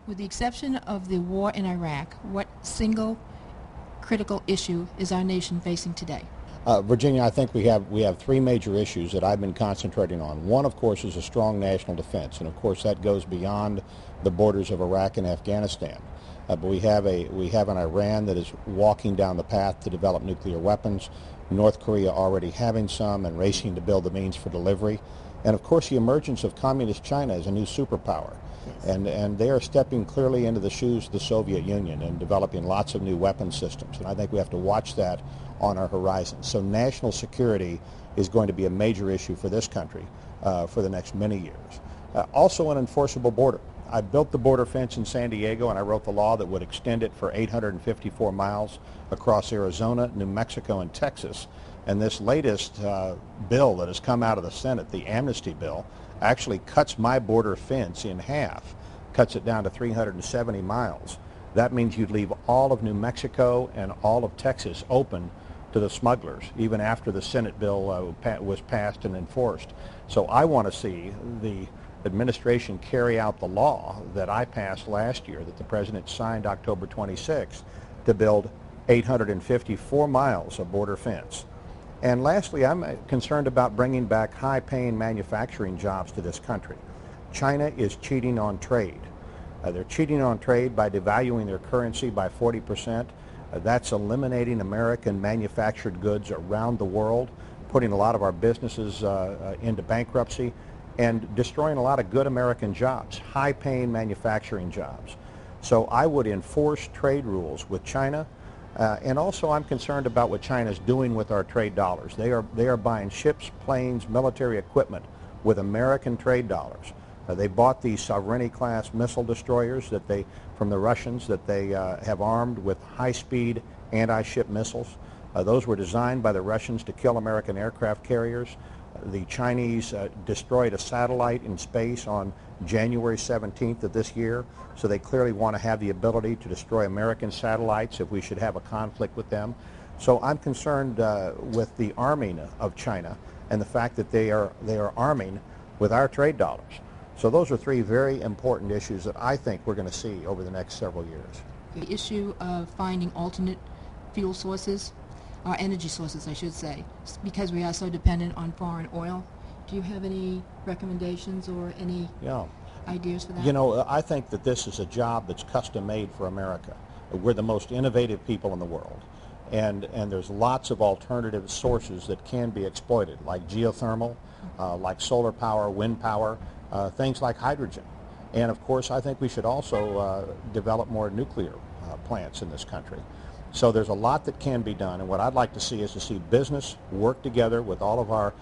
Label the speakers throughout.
Speaker 1: With the exception of the war in Iraq, what single critical issue is our nation facing today?
Speaker 2: Virginia, I think we have three major issues that I've been concentrating on. One, of course, is a strong national defense, and of course that goes beyond the borders of Iraq and Afghanistan. But we have an Iran that is walking down the path to develop nuclear weapons, North Korea already having some and racing to build the means for delivery, and of course the emergence of communist China as a new superpower. Yes. And they are stepping clearly into the shoes of the Soviet Union and developing lots of new weapon systems. And I think we have to watch that on our horizon. So national security is going to be a major issue for this country for the next many years. Also an enforceable border. I built the border fence in San Diego, and I wrote the law that would extend it for 854 miles across Arizona, New Mexico, and Texas. And this latest bill that has come out of the Senate, the amnesty bill, actually cuts my border fence in half, cuts it down to 370 miles. That means you'd leave all of New Mexico and all of Texas open to the smugglers, even after the Senate bill was passed and enforced. So I want to see the administration carry out the law that I passed last year, that the President signed October 26, to build 854 miles of border fence. And lastly, I'm concerned about bringing back high-paying manufacturing jobs to this country. China is cheating on trade. They're cheating on trade by devaluing their currency by 40%. That's eliminating American manufactured goods around the world, putting a lot of our businesses into bankruptcy, and destroying a lot of good American jobs, high-paying manufacturing jobs. So I would enforce trade rules with China. And also I'm concerned about what China's doing with our trade dollars. They are buying ships, planes, military equipment with American trade dollars. They bought these Sovereignty-class missile destroyers from the Russians that they have armed with high-speed anti-ship missiles. Those were designed by the Russians to kill American aircraft carriers. The Chinese destroyed a satellite in space on January 17th of this year, so they clearly want to have the ability to destroy American satellites if we should have a conflict with them. So I'm concerned with the arming of China and the fact that they are arming with our trade dollars. So those are three very important issues that I think we're going to see over the next several years.
Speaker 1: The issue of finding alternate fuel sources, or energy sources, I should say, because we are so dependent on foreign oil. Do you have any recommendations or any ideas for that?
Speaker 2: You know, I think that this is a job that's custom-made for America. We're the most innovative people in the world. And there's lots of alternative sources that can be exploited, like geothermal, like solar power, wind power, things like hydrogen. And of course, I think we should also develop more nuclear plants in this country. So there's a lot that can be done, and what I'd like to see is to see business work together with all of our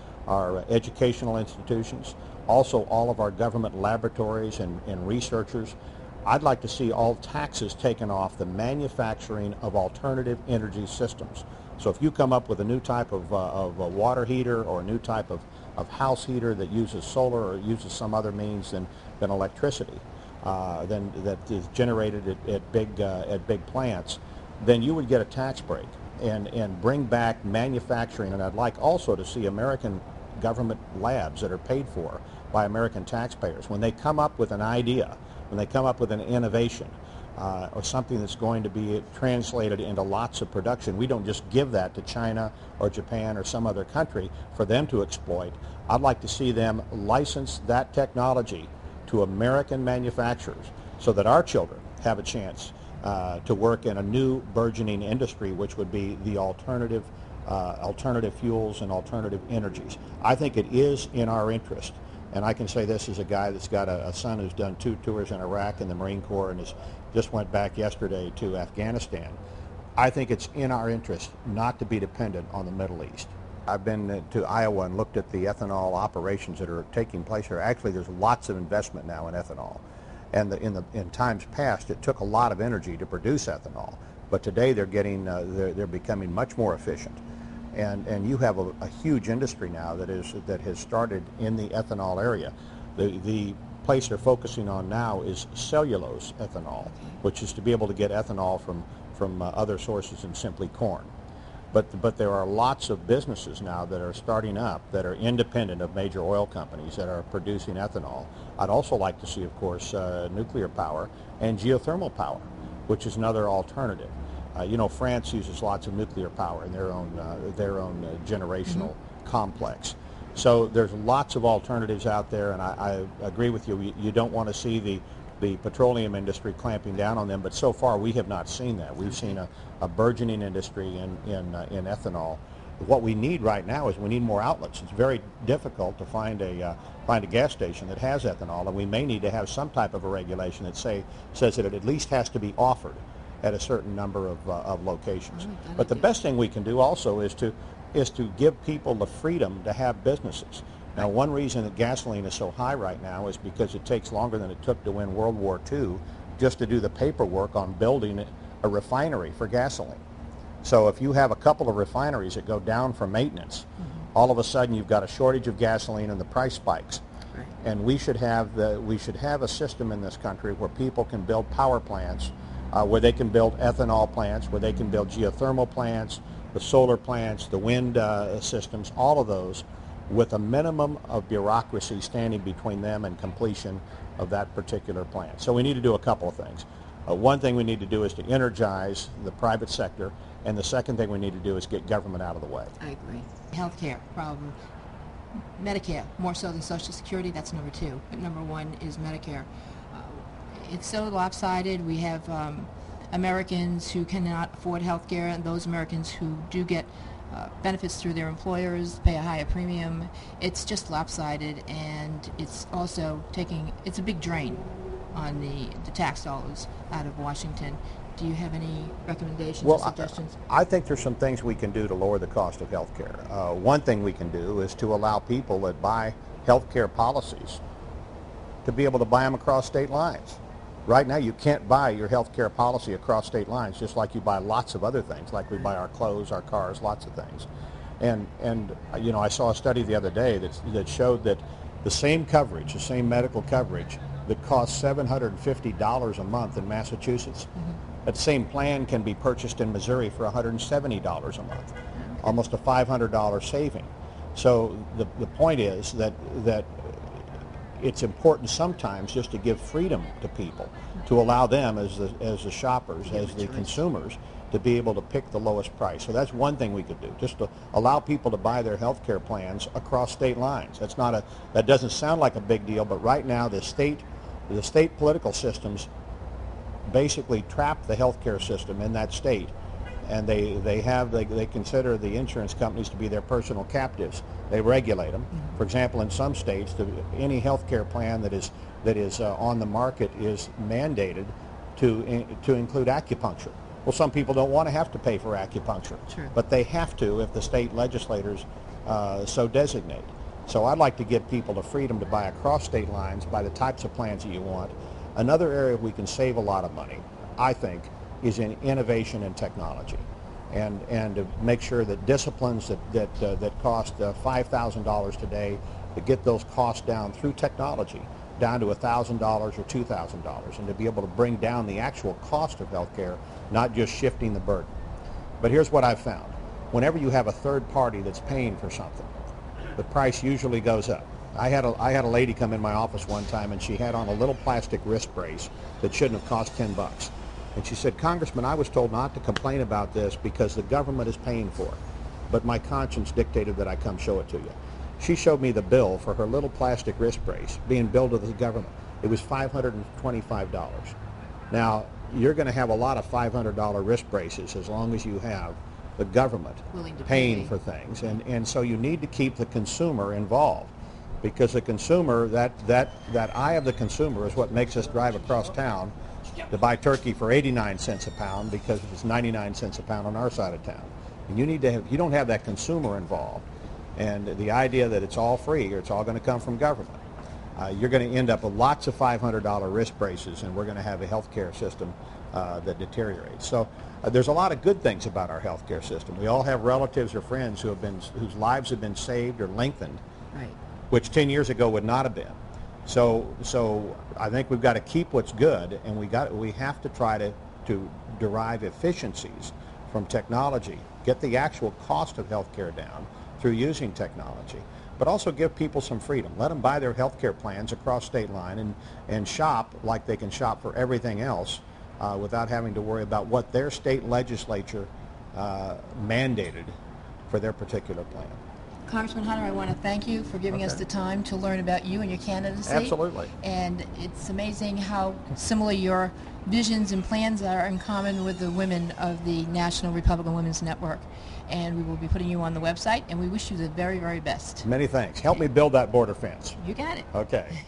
Speaker 2: educational institutions, also all of our government laboratories and researchers. I'd like to see all taxes taken off the manufacturing of alternative energy systems. So if you come up with a new type of a water heater or a new type of house heater that uses solar or uses some other means than electricity, then that is generated at big plants, then you would get a tax break and bring back manufacturing. And I'd like also to see American government labs that are paid for by American taxpayers. When they come up with an idea, when they come up with an innovation, or something that's going to be translated into lots of production, we don't just give that to China or Japan or some other country for them to exploit. I'd like to see them license that technology to American manufacturers so that our children have a chance to work in a new burgeoning industry, which would be the alternative fuels and alternative energies. I think it is in our interest, and I can say this as a guy that's got a son who's done 2 tours in Iraq in the Marine Corps and just went back yesterday to Afghanistan. I think it's in our interest not to be dependent on the Middle East. I've been to Iowa and looked at the ethanol operations that are taking place here. Actually, there's lots of investment now in ethanol. And in times past, it took a lot of energy to produce ethanol, but today they're becoming much more efficient. And you have a huge industry now that has started in the ethanol area. The place they're focusing on now is cellulose ethanol, which is to be able to get ethanol from other sources than simply corn. But there are lots of businesses now that are starting up that are independent of major oil companies that are producing ethanol. I'd also like to see, of course, nuclear power and geothermal power, which is another alternative. You know, France uses lots of nuclear power in their own generational complex. So there's lots of alternatives out there, and I agree with you. You don't want to see the petroleum industry clamping down on them, but so far we have not seen that. We've seen a burgeoning industry in ethanol. What we need right now is we need more outlets. It's very difficult to find a gas station that has ethanol, and we may need to have some type of a regulation that says that it at least has to be offered at a certain number of locations. But the best thing we can do also is to give people the freedom to have businesses. Now, one reason that gasoline is so high right now is because it takes longer than it took to win World War II just to do the paperwork on building a refinery for gasoline. So if you have a couple of refineries that go down for maintenance, all of a sudden you've got a shortage of gasoline and the price spikes. Right. And we should have a system in this country where people can build power plants, where they can build ethanol plants, where they can build geothermal plants, the solar plants, the wind systems, all of those, with a minimum of bureaucracy standing between them and completion of that particular plant. So we need to do a couple of things. One thing we need to do is to energize the private sector, and the second thing we need to do is get government out of the way.
Speaker 1: I agree. Healthcare problem. Medicare, more so than Social Security, that's number two. But number one is Medicare. It's so lopsided. We have Americans who cannot afford health care, and those Americans who do get benefits through their employers pay a higher premium. It's just lopsided, and it's also it's a big drain on the tax dollars out of Washington. Do you have any recommendations or suggestions?
Speaker 2: I think there's some things we can do to lower the cost of health care. One thing we can do is to allow people that buy health care policies to be able to buy them across state lines. Right now, you can't buy your health care policy across state lines, just like you buy lots of other things, like we buy our clothes, our cars, lots of things. And you know, I saw a study the other day that showed that the same coverage, the same medical coverage that costs $750 a month in Massachusetts, that same plan can be purchased in Missouri for $170 a month, almost a $500 saving. So the point is that it's important sometimes just to give freedom to people, to allow them as the shoppers, as the consumers, to be able to pick the lowest price. So that's one thing we could do, just to allow people to buy their health care plans across state lines. That doesn't sound like a big deal, but right now the state political systems basically trap the health care system in that state, and they consider the insurance companies to be their personal captives. They regulate them. For example, in some states, any health care plan that is on the market is mandated to include acupuncture. Well, some people don't want to have to pay for acupuncture, but they have to if the state legislators so designate. So I'd like to give people the freedom to buy across state lines, buy the types of plans that you want. Another area we can save a lot of money, I think, is in innovation and technology, and to make sure that disciplines that cost $5,000 today, to get those costs down through technology down to $1,000 or $2,000, and to be able to bring down the actual cost of health care, not just shifting the burden. But here's what I've found. Whenever you have a third party that's paying for something, the price usually goes up. I had a lady come in my office one time, and she had on a little plastic wrist brace that shouldn't have cost $10. And she said, "Congressman, I was told not to complain about this because the government is paying for it, but my conscience dictated that I come show it to you." She showed me the bill for her little plastic wrist brace being billed to the government. It was $525. Now, you're going to have a lot of $500 wrist braces as long as you have the government paying for things. And so you need to keep the consumer involved, because the consumer, that eye of the consumer is what makes us drive across town to buy turkey for 89 cents a pound because it's 99 cents a pound on our side of town. And you don't have that consumer involved, and the idea that it's all free or it's all going to come from government, you're going to end up with lots of $500 wrist braces, and we're going to have a healthcare system that deteriorates. So there's a lot of good things about our healthcare system. We all have relatives or friends whose lives have been saved or lengthened, which 10 years ago would not have been. So I think we've got to keep what's good, and we have to try to derive efficiencies from technology get the actual cost of health care down through using technology, but also give people some freedom. Let them buy their health care plans across state line and shop like they can shop for everything else without having to worry about what their state legislature mandated for their particular plan.
Speaker 1: Congressman Hunter, I want to thank you for giving us the time to learn about you and your candidacy.
Speaker 2: Absolutely.
Speaker 1: And it's amazing how similar your visions and plans are in common with the women of the National Republican Women's Network. And we will be putting you on the website, and we wish you the very, very best.
Speaker 2: Many thanks. Help me build that border fence.
Speaker 1: You got it.
Speaker 2: Okay.